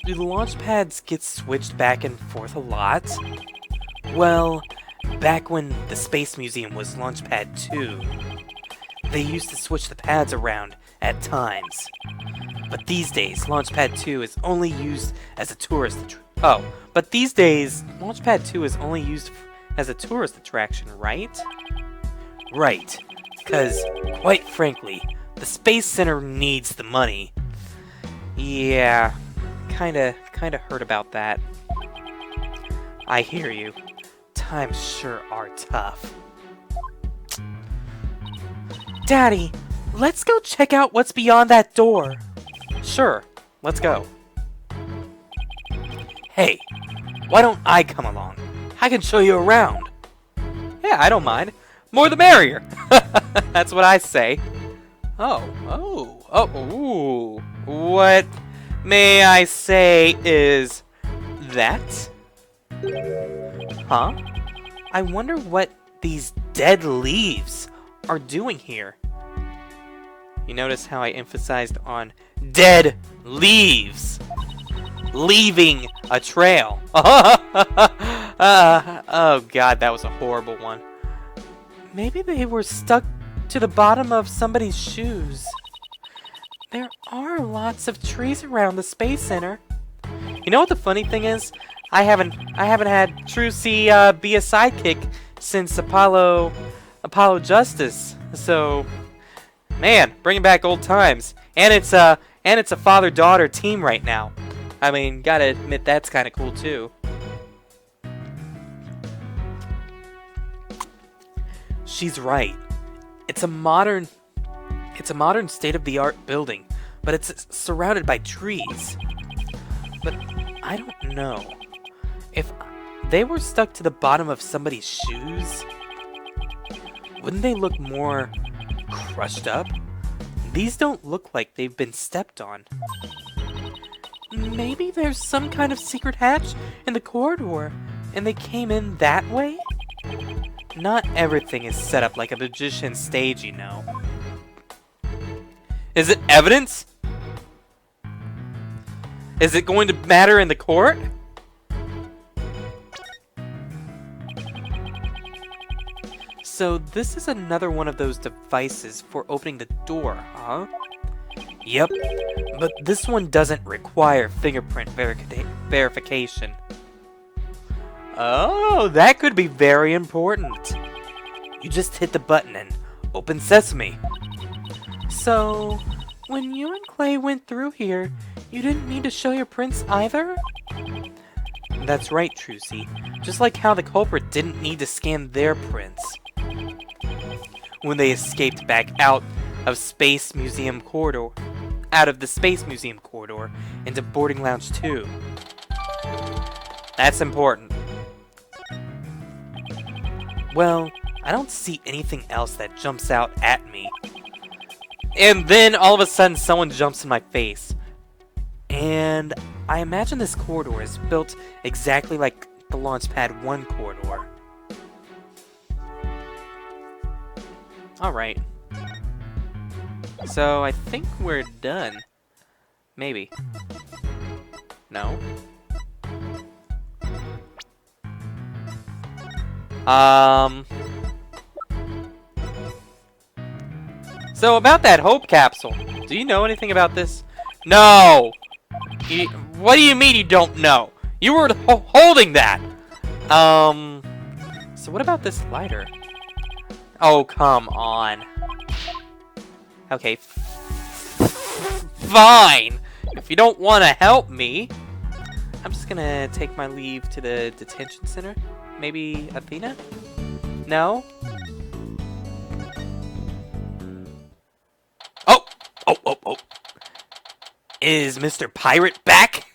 Do the launch pads get switched back and forth a lot? Well, back when the Space Museum was Launchpad 2, they used to switch the pads around at times. But these days, Launchpad 2 is only used as a tourist attraction, right? Right. Because, quite frankly, the Space Center needs the money. Yeah, kinda heard about that. I hear you. Times sure are tough. Daddy, let's go check out what's beyond that door. Sure, let's go. Hey, why don't I come along? I can show you around. Yeah, I don't mind. More the merrier. That's what I say. Ooh. What may I say is that? Huh? I wonder what these dead leaves are doing here. You notice how I emphasized on dead leaves. Leaving a trail. Oh god, that was a horrible one. Maybe they were stuck to the bottom of somebody's shoes. There are lots of trees around the Space Center. You know what the funny thing is? I haven't had Trucy be a sidekick since Apollo Justice. So, man, bringing back old times. And it's a father-daughter team right now. I mean, gotta admit that's kind of cool too. She's right. It's a modern state-of-the-art building, but it's surrounded by trees. But I don't know. If they were stuck to the bottom of somebody's shoes, wouldn't they look more crushed up? These don't look like they've been stepped on. Maybe there's some kind of secret hatch in the corridor, and they came in that way? Not everything is set up like a magician's stage, you know. Is it evidence? Is it going to matter in the court? So this is another one of those devices for opening the door, huh? Yep, but this one doesn't require fingerprint verification. Oh, that could be very important. You just hit the button and open sesame. So, when you and Clay went through here, you didn't need to show your prints either? That's right, Trucy. Just like how the culprit didn't need to scan their prints when they escaped back out of the Space Museum corridor into Boarding Lounge 2. That's important. Well, I don't see anything else that jumps out at me. And then all of a sudden someone jumps in my face. And I imagine this corridor is built exactly like the Launchpad 1 corridor. Alright. So I think we're done. Maybe. No? So about that hope capsule, do you know anything about this? No! What do you mean you don't know? You were holding that! So what about this lighter? Oh, come on. Okay, fine! If you don't want to help me, I'm just gonna take my leave to the detention center. Maybe Athena? No? Oh! Is Mr. Pirate back?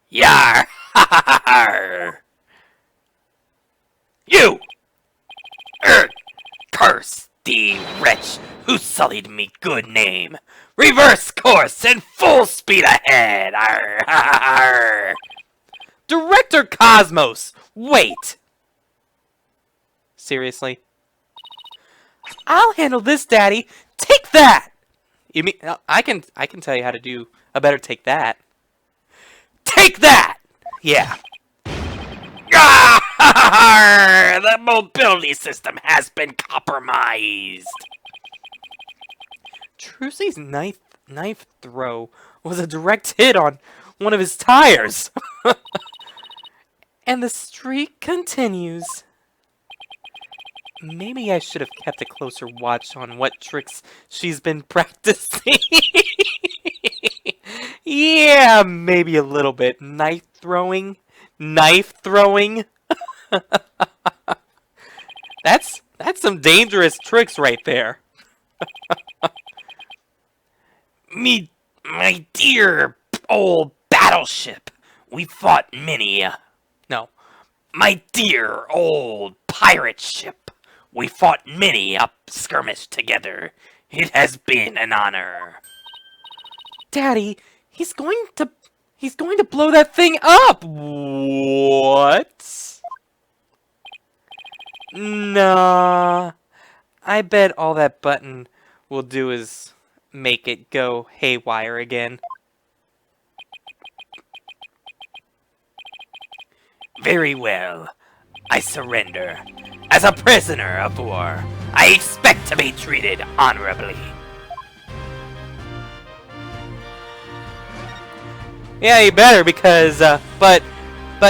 Yar! You! Curse thee, wretch, who sullied me good name! Reverse course and full speed ahead! Arr! Director Cosmos, wait! Seriously? I'll handle this, Daddy! Take that! You mean I can tell you how to do a better take that. Take that! Yeah. The mobility system has been compromised. Trucy's knife throw was a direct hit on one of his tires. And the streak continues. Maybe I should have kept a closer watch on what tricks she's been practicing. Yeah, maybe a little bit. Knife throwing. That's some dangerous tricks right there. My dear old battleship, we fought many. No, my dear old pirate ship, we fought many a skirmish together. It has been an honor. Daddy, he's going to blow that thing up. What? Nah. I bet all that button will do is make it go haywire again. Very well. I surrender. As a prisoner of war, I expect to be treated honorably. Yeah, you better, because but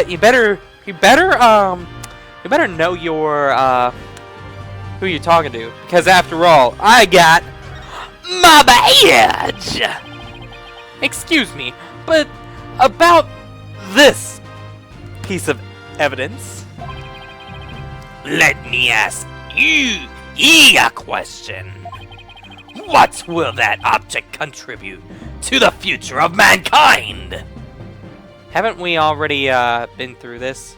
you better know your who you're talking to, because after all, I got my badge. Excuse me, but about this piece of evidence, let me ask you a question. What will that object contribute to the future of mankind? Haven't we already been through this?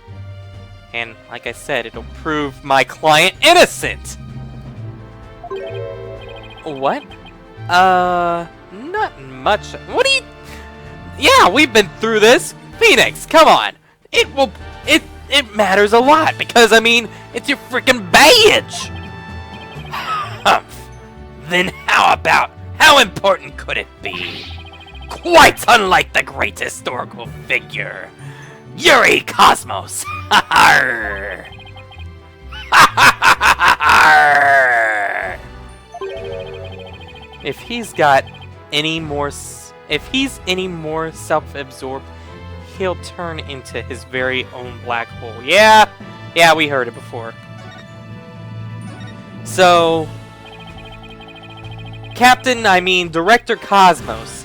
And like I said, it'll prove my client innocent. What? Not much. What do you... Yeah, we've been through this. Phoenix, come on. It matters a lot because, I mean, it's your freaking badge. Humph. Then how important could it be? Quite unlike the great historical figure, Yuri Cosmos. If he's any more self-absorbed, he'll turn into his very own black hole. Yeah, we heard it before. So, Director Cosmos,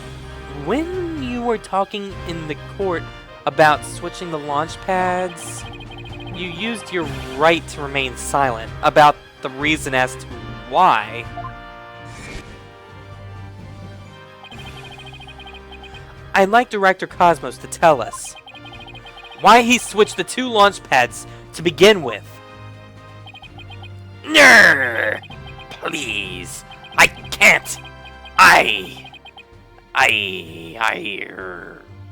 when you were talking in the court about switching the launch pads, you used your right to remain silent about the reason as to why. I'd like Director Cosmos to tell us why he switched the two launch pads to begin with. Nrrr! Please, I can't. I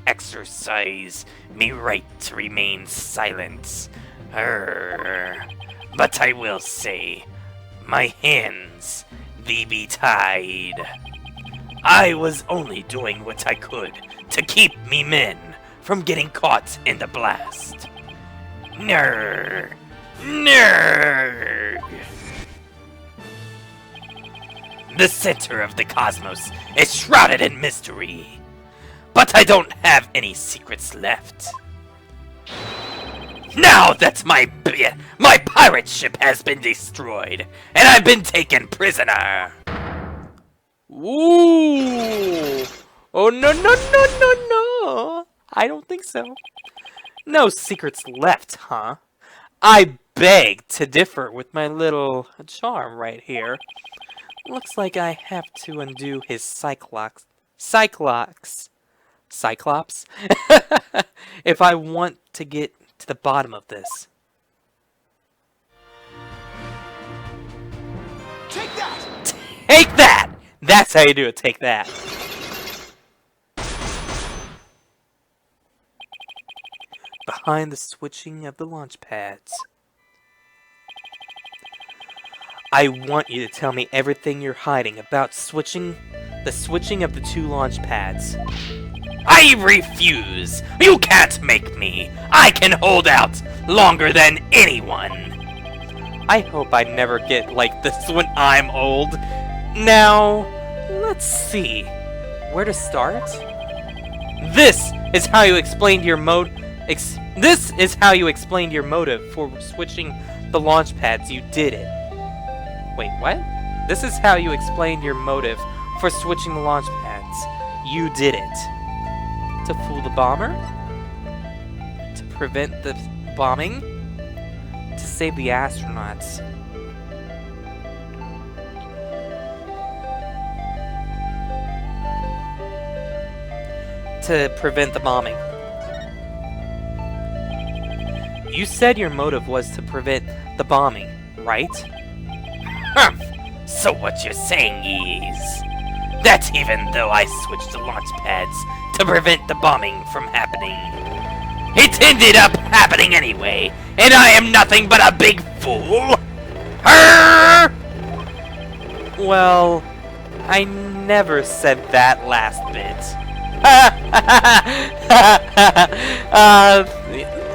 exercise me right to remain silent. But I will say, my hands, thee be tied. I was only doing what I could to keep me men from getting caught in the blast. Nrrr. The center of the cosmos is shrouded in mystery, but I don't have any secrets left. Now that my pirate ship has been destroyed, and I've been taken prisoner. Ooh! Oh no! I don't think so. No secrets left, huh? I beg to differ with my little charm right here. Looks like I have to undo his Cyclops? If I want to get to the bottom of this. Take that! Take that! That's how you do it, take that. Behind the switching of the launch pads. I want you to tell me everything you're hiding about the switching of the 2 launch pads. I refuse! You can't make me! I can hold out longer than anyone! I hope I never get like this when I'm old. Now, let's see. Where to start? This is how you explained your This is how you explained your motive for switching the launch pads. You did it. Wait, what? This is how you explained your motive for switching the launch pads. You did it. To fool the bomber? To prevent the bombing? To save the astronauts? To prevent the bombing. You said your motive was to prevent the bombing, right? So what you're saying is that even though I switched the launch pads to prevent the bombing from happening, it ended up happening anyway, and I am nothing but a big fool? Well, I never said that last bit.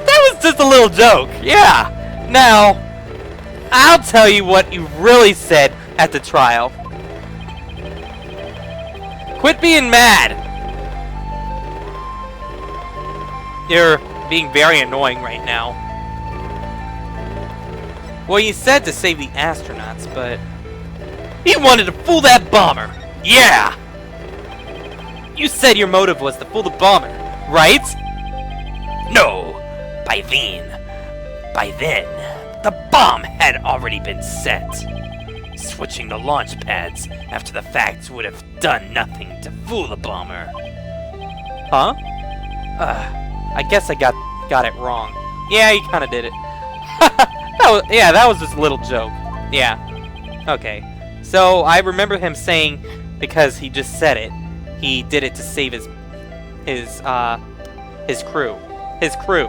That was just a little joke, yeah. Now, I'll tell you what you really said at the trial. Quit being mad! You're being very annoying right now. Well, you said to save the astronauts, but you wanted to fool that bomber! Yeah! You said your motive was to fool the bomber, right? No! By then, the bomb had already been set. Switching the launch pads after the fact would have done nothing to fool the bomber. Huh? I guess I got it wrong. Yeah, you kinda did it. that was just a little joke. Yeah. Okay. So, I remember him saying, because he just said it, he did it to save his crew. His crew.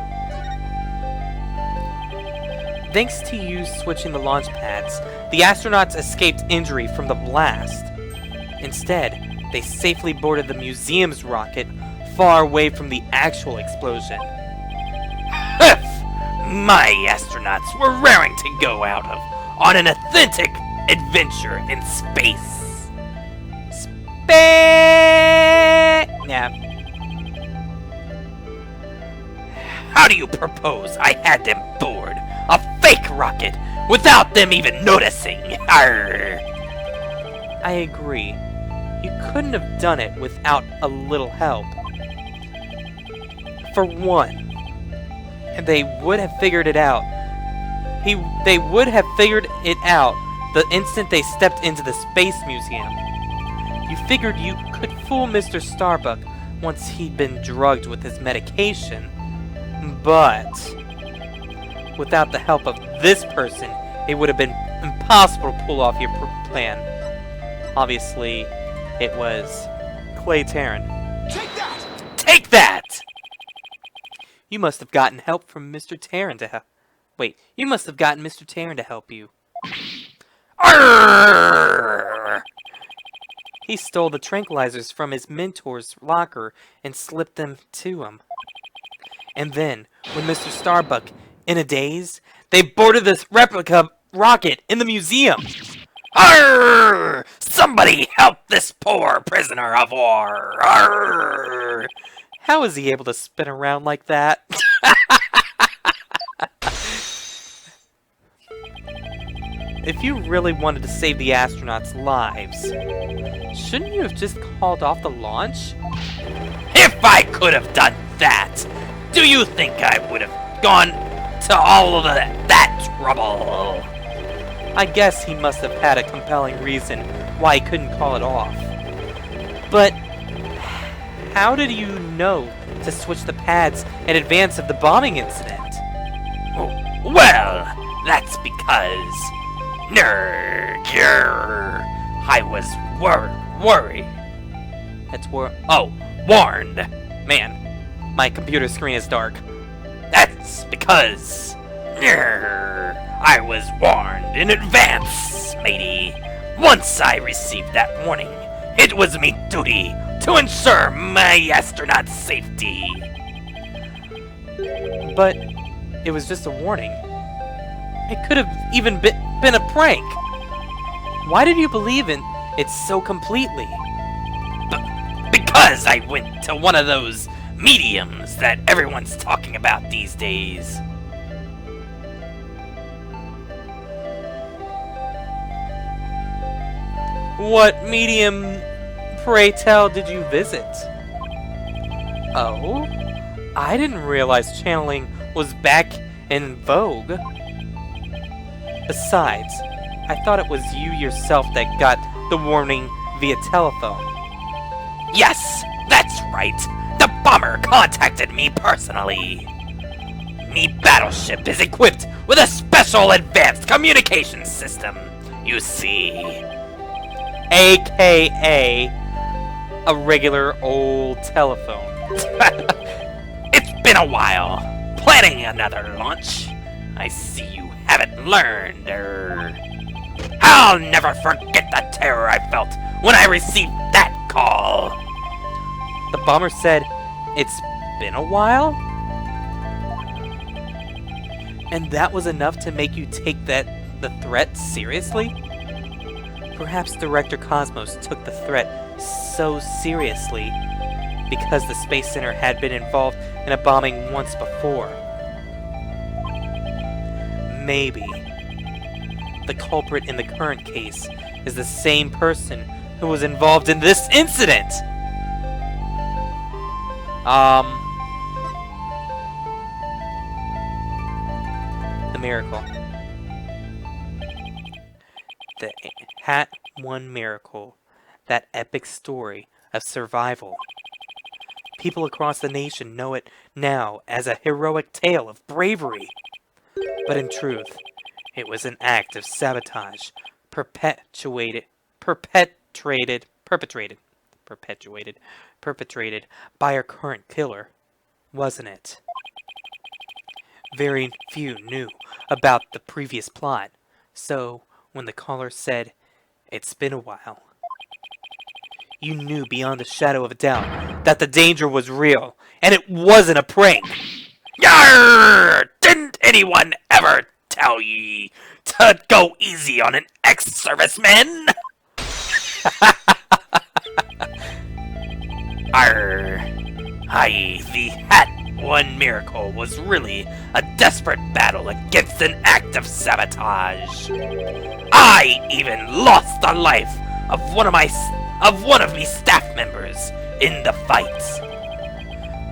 Thanks to you switching the launch pads, the astronauts escaped injury from the blast. Instead, they safely boarded the museum's rocket far away from the actual explosion. My astronauts were raring to go out on an authentic adventure in space. Yeah. How do you propose I had them board a fake rocket without them even noticing? Arr! I agree. You couldn't have done it without a little help. For one, they would have figured it out. They would have figured it out the instant they stepped into the Space Museum. You figured you could fool Mr. Starbuck once he'd been drugged with his medication. But without the help of this person, it would have been impossible to pull off your plan. Obviously, it was Clay Tarrant. Take that! Take that! You must have gotten help from Mr. Tarrant to help. Wait, you must have gotten Mr. Tarrant to help you. Arrgh! He stole the tranquilizers from his mentor's locker and slipped them to him. And then, when Mr. Starbuck, in a daze, they boarded this replica rocket in the museum. Arrgh! Somebody help this poor prisoner of war! Arrgh! How is he able to spin around like that? If you really wanted to save the astronauts' lives, shouldn't you have just called off the launch? If I could have done that, do you think I would have gone to all of that trouble? I guess he must have had a compelling reason why he couldn't call it off. But how did you know to switch the pads in advance of the bombing incident? Well, that's because I was worried. Warned. Man, my computer screen is dark. That's because I was warned in advance, matey. Once I received that warning, it was me duty to ensure my astronaut's safety. But it was just a warning. It could have even been a prank. Why did you believe in it so completely? Because I went to one of those mediums that everyone's talking about these days. What medium, pray tell, did you visit? Oh? I didn't realize channeling was back in vogue. Besides, I thought it was you yourself that got the warning via telephone. Yes, that's right. The bomber contacted me personally. Me battleship is equipped with a special advanced communication system, you see. AKA a regular old telephone. It's been a while. Planning another launch. I see you haven't learned, I'll never forget the terror I felt when I received that call. The bomber said, "It's been a while?" And that was enough to make you take the threat seriously? Perhaps Director Cosmos took the threat so seriously because the Space Center had been involved in a bombing once before. Maybe the culprit in the current case is the same person who was involved in this incident! The miracle. The Hat One Miracle. That epic story of survival. People across the nation know it now as a heroic tale of bravery. But in truth, it was an act of sabotage perpetrated by our current killer, wasn't it? Very few knew about the previous plot, so when the caller said, "It's been a while," you knew beyond a shadow of a doubt that the danger was real, and it wasn't a prank. Yarr! Didn't anyone ever tell ye to go easy on an ex-serviceman? Arr! The Hat One Miracle was really a desperate battle against an act of sabotage. I even lost the life of one of me staff members in the fight.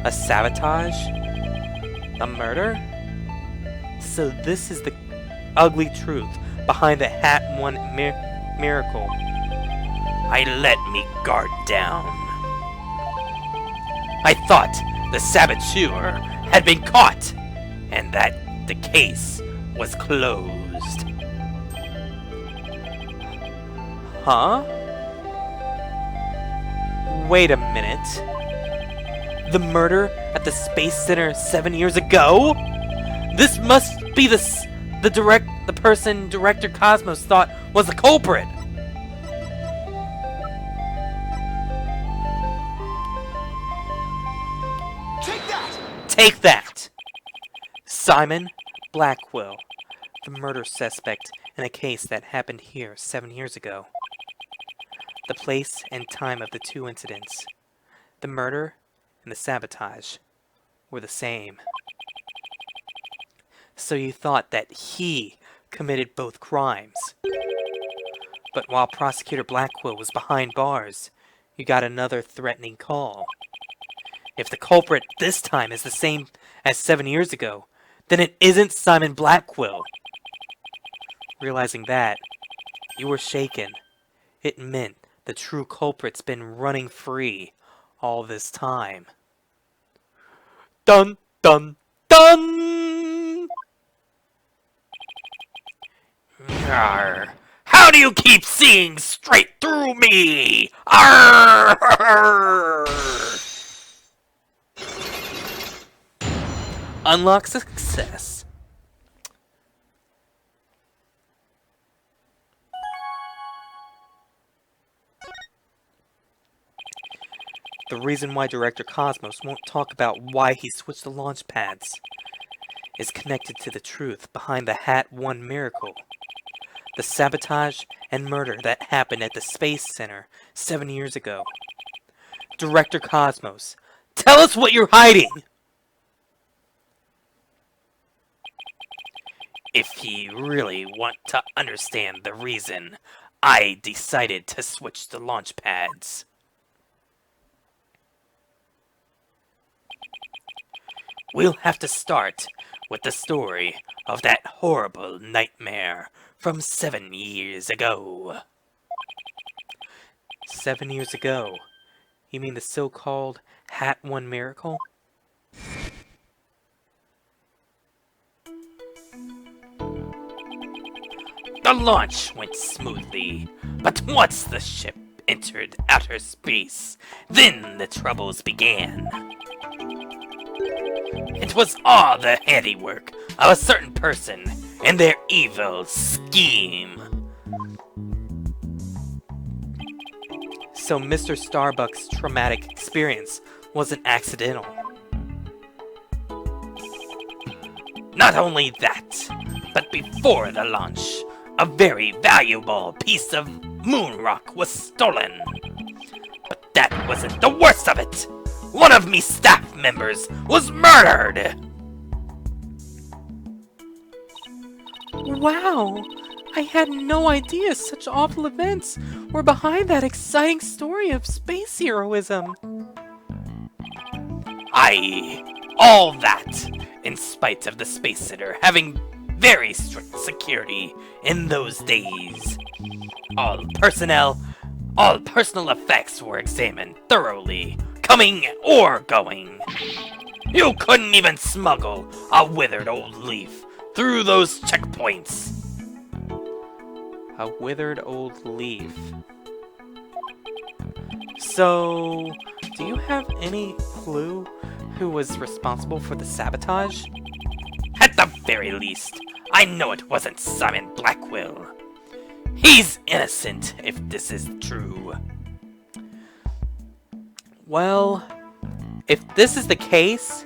A sabotage? A murder? So this is the ugly truth behind the Hat One Miracle. I let me guard down. I thought the saboteur had been caught, and that the case was closed. Huh? Wait a minute. The murder at the Space Center 7 years ago? This must be the person Director Cosmos thought was the culprit. Take that! Simon Blackwell, the murder suspect in a case that happened here 7 years ago. The place and time of the two incidents, the murder and the sabotage, were the same. So you thought that he committed both crimes. But while Prosecutor Blackwell was behind bars, you got another threatening call. If the culprit this time is the same as 7 years ago, then it isn't Simon Blackwell. Realizing that, you were shaken. It meant the true culprit's been running free all this time. Dun dun dun! Arr! How do you keep seeing straight through me? Arr! Unlock success. The reason why Director Cosmos won't talk about why he switched the launch pads is connected to the truth behind the Hat 1 miracle. The sabotage and murder that happened at the Space Center 7 years ago. Director Cosmos, tell us what you're hiding! If you really want to understand the reason I decided to switch the launch pads, we'll have to start with the story of that horrible nightmare from 7 years ago. 7 years ago? You mean the so-called Hat 1 miracle? The launch went smoothly, but once the ship entered outer space, then the troubles began. It was all the handiwork of a certain person and their evil scheme. So Mr. Starbuck's traumatic experience wasn't accidental. Not only that, but before the launch, a very valuable piece of moon rock was stolen. But that wasn't the worst of it. One of me staff members was murdered. Wow! I had no idea such awful events were behind that exciting story of space heroism. All that, in spite of the Space Center having very strict security in those days. All personal effects were examined thoroughly, coming or going. You couldn't even smuggle a withered old leaf through those checkpoints. A withered old leaf. So, do you have any clue who was responsible for the sabotage? At the very least, I know it wasn't Simon Blackwell. He's innocent if this is true. Well, if this is the case,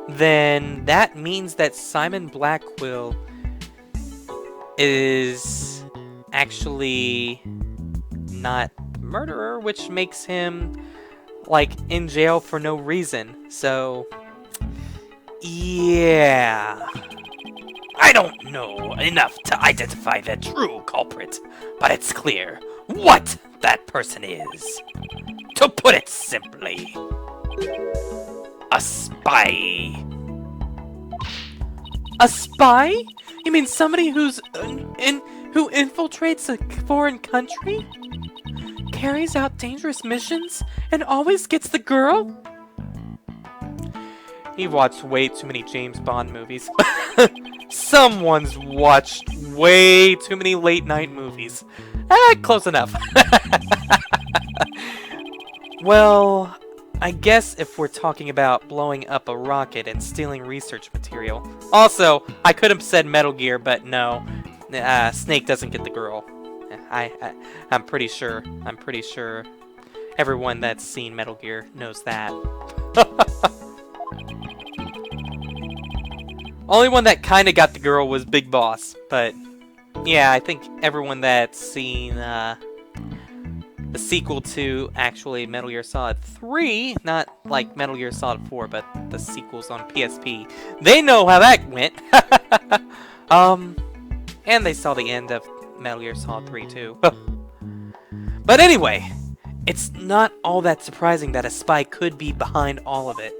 then that means that Simon Blackwell is actually not the murderer, which makes him, like, in jail for no reason. So, yeah. I don't know enough to identify the true culprit, but it's clear what that person is. To put it simply, a spy. A spy? You mean somebody who infiltrates a foreign country? Carries out dangerous missions and always gets the girl? He watched way too many James Bond movies. Someone's watched way too many late night movies. Close enough. Well, I guess if we're talking about blowing up a rocket and stealing research material. Also, I could have said Metal Gear, but no. Snake doesn't get the girl. I'm pretty sure. Everyone that's seen Metal Gear knows that. Only one that kind of got the girl was Big Boss, but yeah, I think everyone that's seen the sequel to actually Metal Gear Solid 3, not like Metal Gear Solid 4, but the sequels on PSP, they know how that went. And they saw the end of Metal Gear Solid 3 too. But anyway, it's not all that surprising that a spy could be behind all of it.